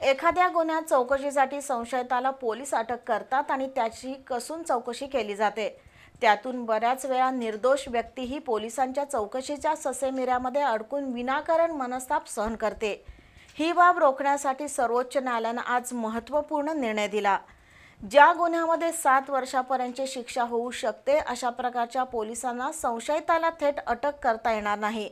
एखाद्या गुन्ह्यात चौकशीसाठी संशयिताला पोलीस अटक करतात आणि त्याची कसून चौकशी केली जाते। त्यातून बऱ्याच वेळा निर्दोष व्यक्तीही पोलिसांच्या चौकशीच्या ससेमिऱ्यामध्ये अडकून विनाकारण मनस्ताप सहन करते। ही बाब रोखण्यासाठी सर्वोच्च न्यायालयाने आज महत्त्वपूर्ण निर्णय दिला। ज्या गुन्ह्यामध्ये 7 वर्षापर्यंतची शिक्षा होऊ शकते अशा प्रकारच्या पोलिसांना संशयिताला थेट अटक करता येणार नाही।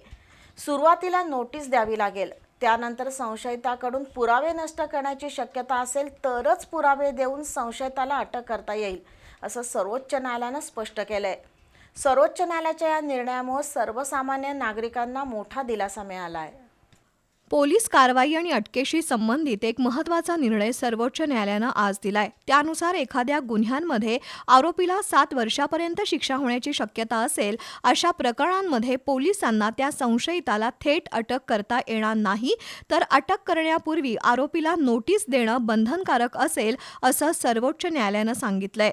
सुरुवातीला नोटीस द्यावी लागेल, त्यानंतर संशयिताकडून पुरावे नष्ट करण्याची शक्यता असेल तरच पुरावे देऊन संशयिताला अटक करता येईल, असं सर्वोच्च न्यायालयाने स्पष्ट केलंय। सर्वोच्च न्यायालयाच्या या निर्णयामुळे सर्वसामान्य नागरिकांना मोठा दिलासा मिळाला आहे। पोलीस कारवाई आणि अटकेशी संबंधित एक महत्त्वाचा निर्णय सर्वोच्च न्यायालयानं आज दिलाय। त्यानुसार एखाद्या गुन्ह्यांमध्ये आरोपीला 7 वर्षापर्यंत शिक्षा होण्याची शक्यता असेल अशा प्रकरणांमध्ये पोलिसांना त्या संशयिताला थेट अटक करता येणार नाही, तर अटक करण्यापूर्वी आरोपीला नोटीस देणं बंधनकारक असेल, असं सर्वोच्च न्यायालयानं सांगितलंय।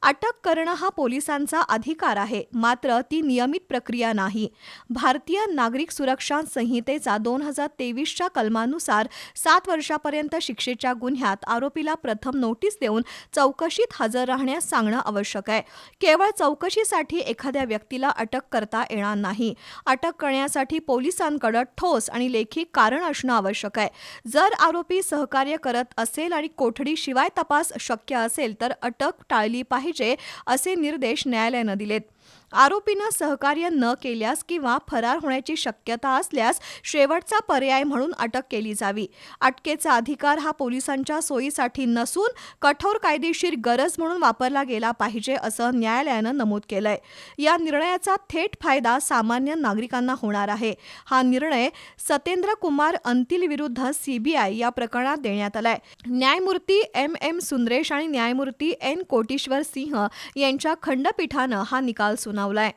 अटक करणं हा पोलिसांचा अधिकार आहे, मात्र ती नियमित प्रक्रिया नाही। भारतीय नागरिक सुरक्षा संहितेचा 2023च्या कलमानुसार 7 वर्षापर्यंत शिक्षेच्या गुन्ह्यात आरोपीला प्रथम नोटीस देऊन चौकशीत हजर राहण्यास सांगणं आवश्यक आहे। केवळ चौकशीसाठी एखाद्या व्यक्तीला अटक करता येणार नाही। अटक करण्यासाठी पोलिसांकडे ठोस आणि लेखी कारण असणं आवश्यक आहे। जर आरोपी सहकार्य करत असेल आणि कोठडीशिवाय तपास शक्य असेल तर अटक टाळली पाहिजे, असे निर्देश न्यायालयानं दिलेत। आरोपीनं सहकार्य न केल्यास किंवा फरार होण्याची शक्यता असल्यास शेवटचा पर्याय म्हणून अटक केली जावी। अटकेचा अधिकार हा पोलिसांच्या सोयीसाठी नसून कठोर कायदेशीर गरज म्हणून वापरला गेला पाहिजे, असं न्यायालयानं नमूद केलंय। या निर्णयाचा थेट फायदा सामान्य नागरिकांना होणार आहे। हा निर्णय सत्येंद्र कुमार अंतिल विरुद्ध सीबीआय या प्रकरणात देण्यात आलाय। न्यायमूर्ती एम सुंदरेश आणि न्यायमूर्ती एन कोटेश्वर सिंह यांच्या खंडपीठानं हा निकाल सुनावलाय।